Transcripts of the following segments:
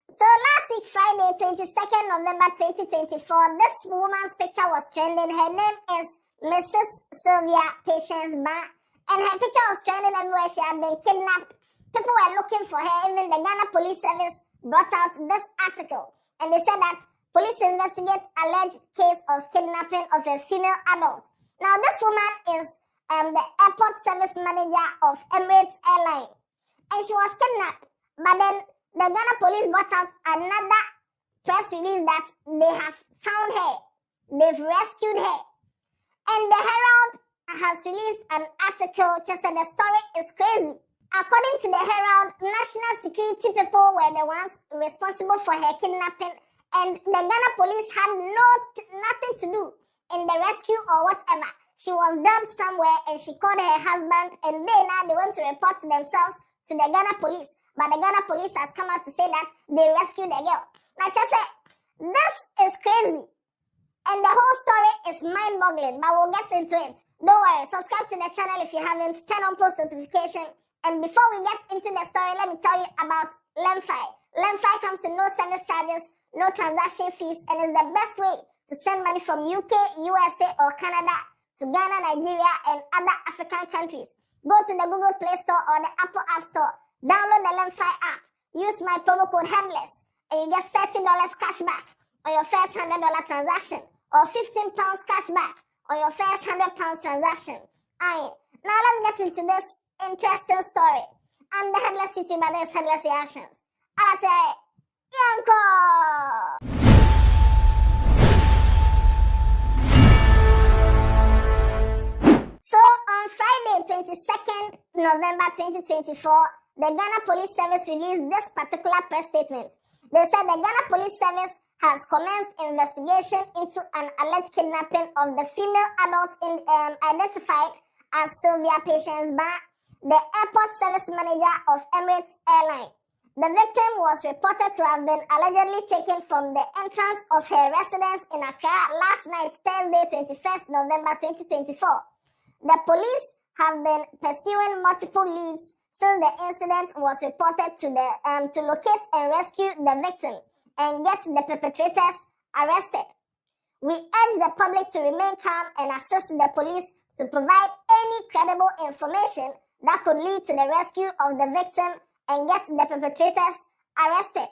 So last week, Friday, 22nd November 2024, this woman's picture was trending. Her name is Mrs. Sylvia Baah, and her picture was trending everywhere. She had been kidnapped. People were looking for her. Even the Ghana Police Service brought out this article, and they said that police investigate alleged case of kidnapping of a female adult. Now, this woman is the airport service manager of Emirates airline, and she was kidnapped. But then the Ghana police brought out another press release that they have found her. They've rescued her. And the Herald has released an article just said the story is crazy. According to the Herald, national security people were the ones responsible for her kidnapping, and the Ghana police had nothing to do in the rescue or whatever. She was dumped somewhere and she called her husband, and they went to report themselves to the Ghana police. But the Ghana police has come out to say that they rescued the girl. Now, just say, this is crazy. And the whole story is mind-boggling, but we'll get into it. Don't worry, subscribe to the channel if you haven't, turn on post notification. And before we get into the story, let me tell you about Lemfi. Lemfi comes with no service charges, no transaction fees, and is the best way to send money from UK, USA, or Canada to Ghana, Nigeria, and other African countries. Go to the Google Play Store or the Apple App Store. Download the Lemfi app. Use my promo code Headless, and you get $30 cashback on your first $100 transaction, or £15 cashback on your first £100 transaction. Aye. Now let's get into this interesting story. I'm the Headless YouTuber. This is Headless Reactions. Alate Yanko. So on Friday, 22nd November 2024, the Ghana Police Service released this particular press statement. They said the Ghana Police Service has commenced investigation into an alleged kidnapping of the female adult identified as Sylvia Baah, the airport service manager of Emirates airline. The victim was reported to have been allegedly taken from the entrance of her residence in Accra last night, Thursday, 21st November 2024. The police have been pursuing multiple leads since the incident was reported to locate and rescue the victim and get the perpetrators arrested. We urge the public to remain calm and assist the police to provide any credible information that could lead to the rescue of the victim and get the perpetrators arrested.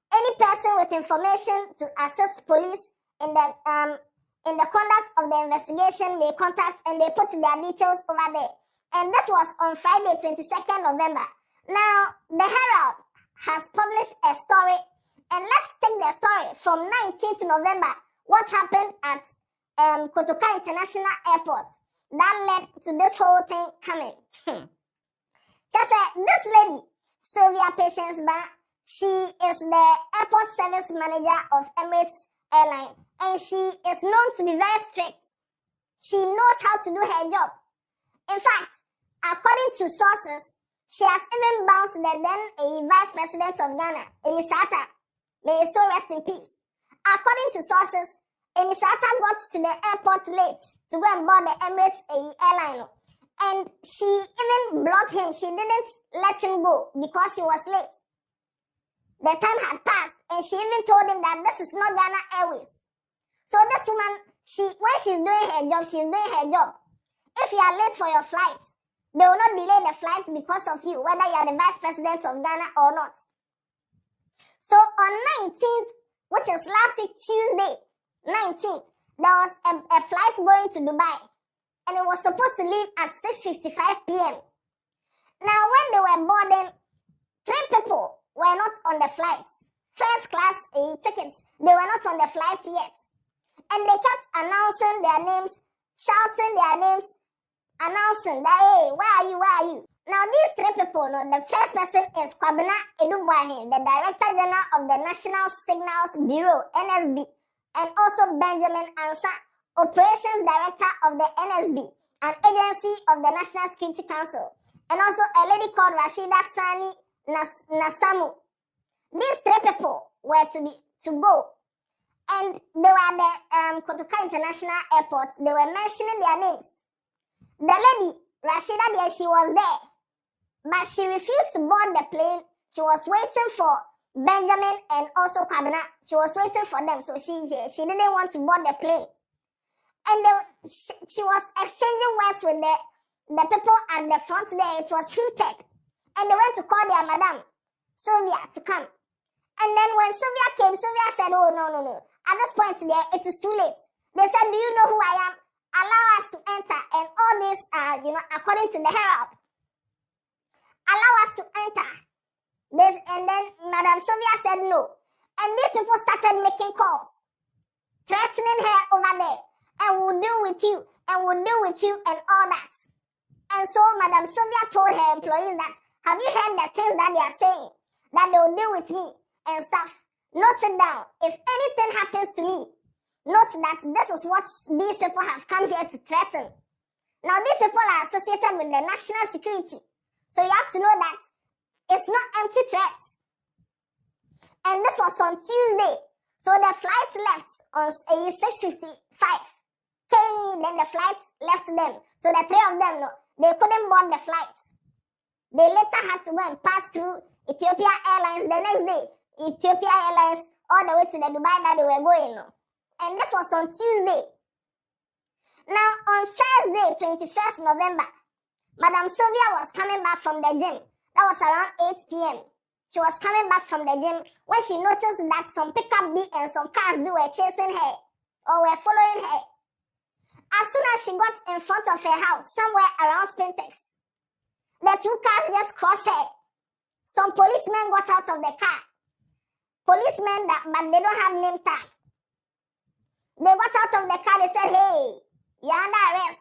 Any person with information to assist police in the conduct of the investigation may contact, and they put their details over there. And this was on Friday, 22nd November. Now, the Herald has published a story, and let's take the story from 19th November. What happened at Kotoka International Airport that led to this whole thing coming. Just this lady, Sylvia Baah, she is the airport service manager of Emirates airline, and she is known to be very strict. She knows how to do her job. In fact, according to sources, she has even bounced the then Vice President of Ghana, Emirates. May his soul rest in peace. According to sources, Emirates got to the airport late to go and board the Emirates airline, and she even blocked him. She didn't let him go because he was late. The time had passed, and she even told him that this is not Ghana Airways. So this woman, when she's doing her job, she's doing her job. If you are late for your flight, they will not delay the flight because of you, whether you are the Vice President of Ghana or not. So on 19th, which is last week Tuesday, 19th, there was a flight going to Dubai, and it was supposed to leave at 6:55 p.m. Now, when they were boarding, 3 people were not on the flight. First class tickets, they were not on the flight yet. And they kept announcing their names, shouting their names, announcing that, hey, where are you, where are you? Now, these 3 people, the first person is Kwabena Edubwahin, the Director General of the National Signals Bureau, NSB, and also Benjamin Ansa, Operations Director of the NSB, an agency of the National Security Council, and also a lady called Rashida Sani Nasamu. These 3 people were to go, and they were at the Kotoka International Airport. They were mentioning their names. The lady, Rashida, she was there, but she refused to board the plane. She was waiting for Benjamin and also Kwabena. She was waiting for them, so she didn't want to board the plane. And she was exchanging words with the people at the front there. It was heated. And they went to call their Madam Sylvia to come. And then when Sylvia came, Sylvia said, oh, no. At this point there, it is too late. They said, do you know who I am? Allow us to enter. And all this, according to the Herald. Allow us to enter. And then Madam Sylvia said no. And these people started making calls, threatening her over there. And we'll deal with you. And we'll deal with you and all that. And so Madam Sylvia told her employees that, have you heard the things that they are saying? That they'll deal with me and stuff. Note it down. If anything happens to me, note that this is what these people have come here to threaten. Now these people are associated with the national security. So you have to know that it's not empty threats. And this was on Tuesday. So the flight left on 6:55. Then the flight left them. So the three of them, no, they couldn't board the flight. They later had to go and pass through Ethiopia Airlines the next day. Ethiopia Airlines all the way to the Dubai that they were going. No. And this was on Tuesday. Now on Thursday, 21st November, Madam Sylvia was coming back from the gym. That was around 8 p.m. She was coming back from the gym when she noticed that some pickup B and some cars B were chasing her or were following her. As soon as she got in front of her house, somewhere around Spintex, the two cars just crossed her. Some policemen got out of the car. Policemen, but they don't have name tag. They got out of the car, they said, hey, you're under arrest.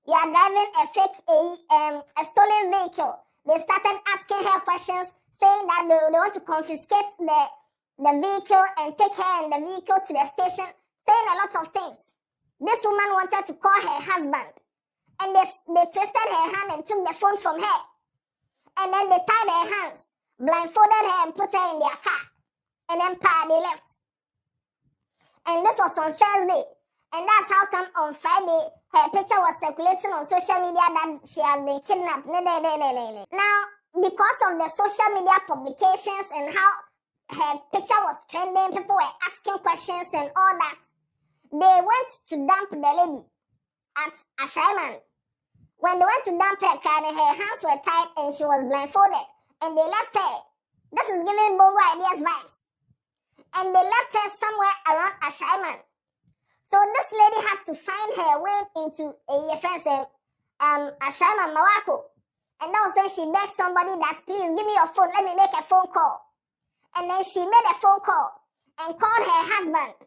You are driving a fake, a stolen vehicle. They started asking her questions, saying that they want to confiscate the vehicle and take her and the vehicle to the station, saying a lot of things. This woman wanted to call her husband. And they twisted her hand and took the phone from her. And then they tied her hands, blindfolded her and put her in their car. And then they left. And this was on Thursday. And that's how come on Friday, her picture was circulating on social media that she has been kidnapped. Now, because of the social media publications and how her picture was trending, people were asking questions and all that, they went to dump the lady at Ashaiman. When they went to dump her, her hands were tied and she was blindfolded. And they left her. This is giving Bongo Ideas vibes. And they left her somewhere around Ashaiman. So this lady had to find her way into a friend Ashaiman Mawako. And that was when she begged somebody that, please give me your phone, let me make a phone call. And then she made a phone call and called her husband.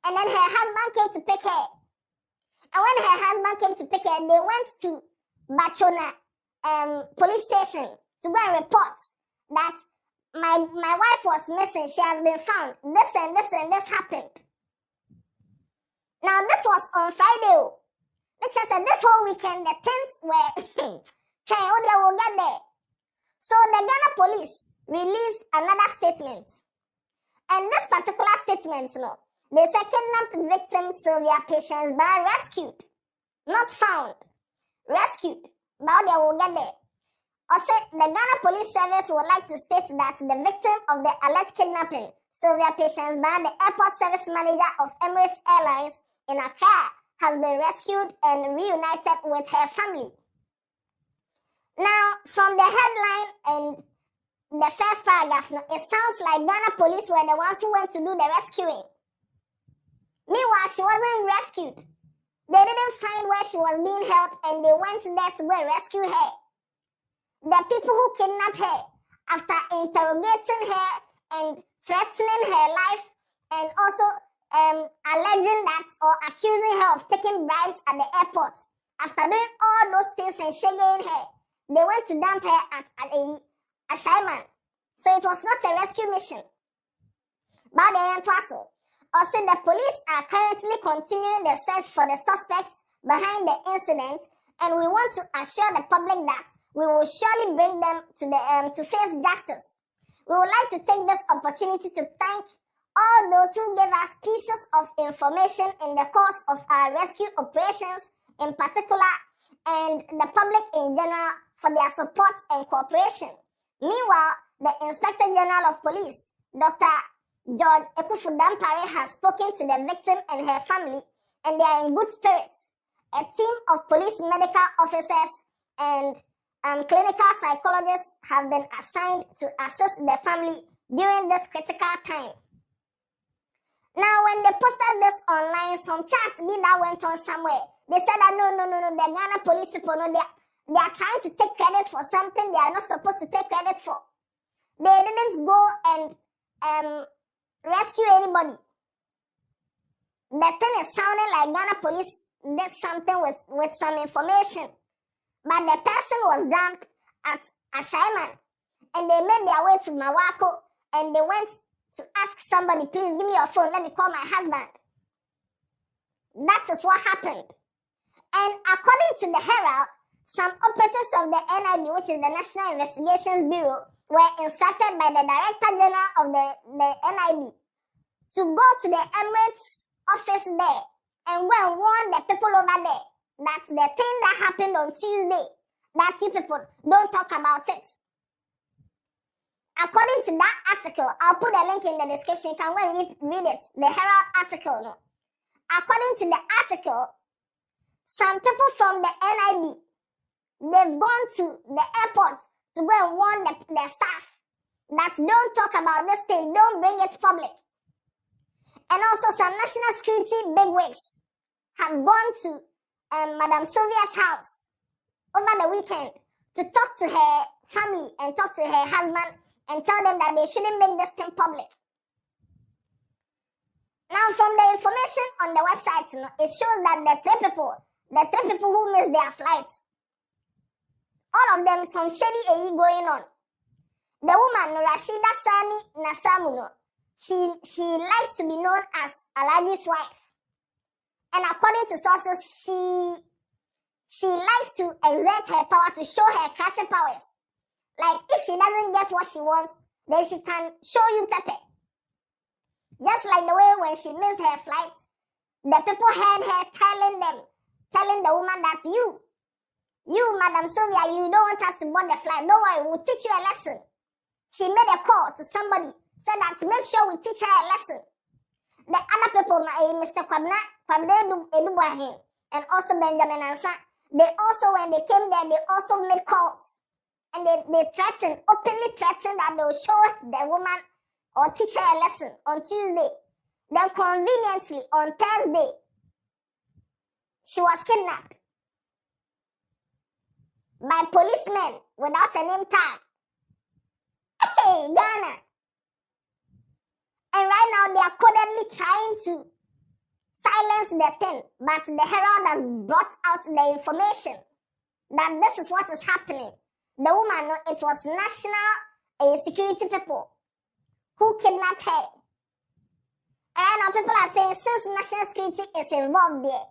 And then her husband came to pick her. And when her husband came to pick her, they went to Bachona police station to go and report that my wife was missing. She has been found. This and this and this happened. Now this was on Friday. Which I said this whole weekend the things were they will get there. So the Ghana police released another statement. And this particular statement, they said kidnapped victim Sylvia Patience Baah rescued. Not found. Rescued. But they will get there. Also, the Ghana Police Service would like to state that the victim of the alleged kidnapping, Sylvia Patience Baah, the airport service manager of Emirates Airlines in Accra, has been rescued and reunited with her family. Now, from the headline and the first paragraph, it sounds like Ghana police were the ones who went to do the rescuing. Meanwhile, she wasn't rescued. They didn't find where she was being held and they went there to go and rescue her. The people who kidnapped her, after interrogating her and threatening her life and also alleging that or accusing her of taking bribes at the airport, after doing all those things and shaking her, they went to dump her at a Shaiman. So it was not a rescue mission. But also, the police are currently continuing the search for the suspects behind the incident, and we want to assure the public that we will surely bring them to face justice. We would like to take this opportunity to thank all those who gave us pieces of information in the course of our rescue operations in particular, and the public in general for their support and cooperation. Meanwhile, the Inspector General of Police Dr. George Ekufudampare has spoken to the victim and her family, and they are in good spirits. A team of police medical officers and clinical psychologists have been assigned to assist the family during this critical time. Now, when they posted this online, some chat that went on somewhere. They said that no, the Ghana police people, no, they are trying to take credit for something they are not supposed to take credit for. They didn't go and rescue anybody. The thing is sounding like Ghana police did something with some information. But the person was dumped at Ashaiman, and they made their way to Mawako, and they went to ask somebody, please give me your phone, let me call my husband. That is what happened. And according to the Herald, some operatives of the NIB, which is the National Investigations Bureau, were instructed by the Director General of the NIB to go to the Emirates office there and go and warn the people over there that the thing that happened on Tuesday, that you people don't talk about it. According to that article, I'll put a link in the description. You can go and read it. The Herald article. No? According to the article, some people from the NIB, they've gone to the airport to go and warn the staff that don't talk about this thing, don't bring it public. And also some national security bigwigs have gone to Madam Sylvia's house over the weekend to talk to her family and talk to her husband and tell them that they shouldn't make this thing public. Now, from the information on the website, it shows that the three people who missed their flights, all of them, some shady AE going on. The woman, Rashida Sani Nasamuno, she likes to be known as Alaji's wife. And according to sources, she likes to exert her power to show her crafty powers. Like, if she doesn't get what she wants, then she can show you pepper. Just like the way when she missed her flight, the people heard her telling the woman that you, Madam Sylvia, you don't want us to board the flight. Don't worry, we'll teach you a lesson. She made a call to somebody, said that to make sure we teach her a lesson. The other people, Mr. Kwabne Edubuahin, and also Benjamin Ansa, they also, when they came there, they also made calls. And they openly threatened that they'll show the woman or teach her a lesson on Tuesday. Then conveniently, on Thursday, she was kidnapped by policemen without a name tag. Hey, Ghana. And right now, they are codedly trying to silence the thing. But the Herald has brought out the information that this is what is happening. The woman, it was national security people who kidnapped her. And right now, people are saying since national security is involved there,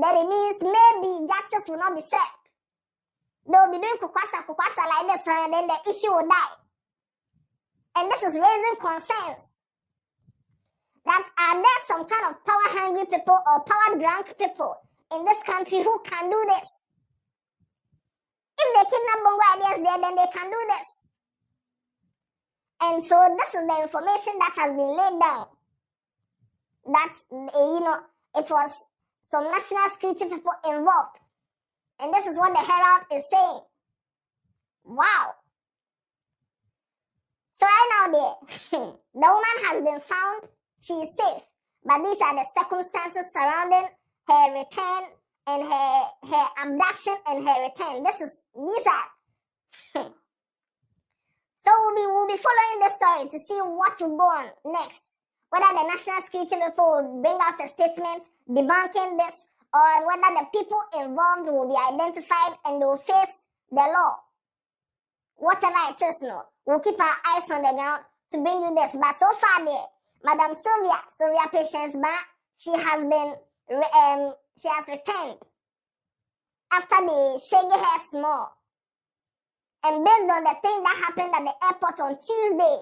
that it means maybe justice will not be served. They'll be doing kukwasa like this, and then the issue will die. And this is raising concerns that are there some kind of power-hungry people or power-drunk people in this country who can do this? If they kidnap Bongo ideas there, then they can do this. And so this is the information that has been laid down. That, it was some national security people involved. And this is what the Herald is saying. Wow. So right now the woman has been found. She is safe. But these are the circumstances surrounding her return and her abduction and her return. These are. So we'll be following this story to see what will go on next. Whether the national security people will bring out a statement debunking this, or whether the people involved will be identified and they will face the law. Whatever it is, we'll keep our eyes on the ground to bring you this. But so far there, Madam Sylvia Patience Baah, she has returned after they shaggy her small. And based on the thing that happened at the airport on Tuesday,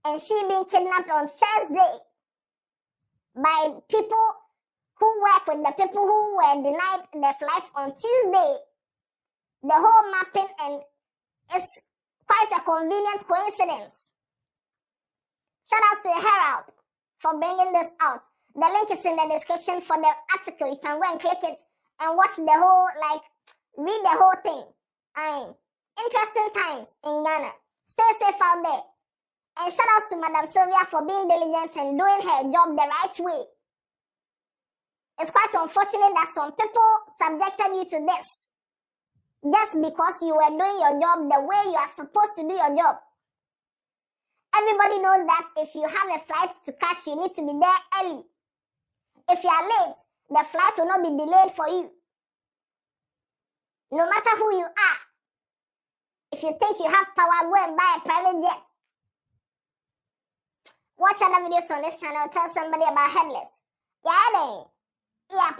and she being kidnapped on Thursday by people who work with the people who were denied their flights on Tuesday, the whole mapping, and it's quite a convenient coincidence Shout out to Herald for bringing this out. The link is in the description for the article. You can go and click it and watch the whole, read the whole thing. Interesting times in Ghana. Stay safe out there. And shout out to Madam Sylvia for being diligent and doing her job the right way. It's quite unfortunate that some people subjected you to this just because you were doing your job the way you are supposed to do your job. Everybody knows that if you have a flight to catch, you need to be there early. If you are late, the flight will not be delayed for you. No matter who you are, if you think you have power, go and buy a private jet. Watch other videos on this channel. Tell somebody about Headless. Yeah, then. Yeah,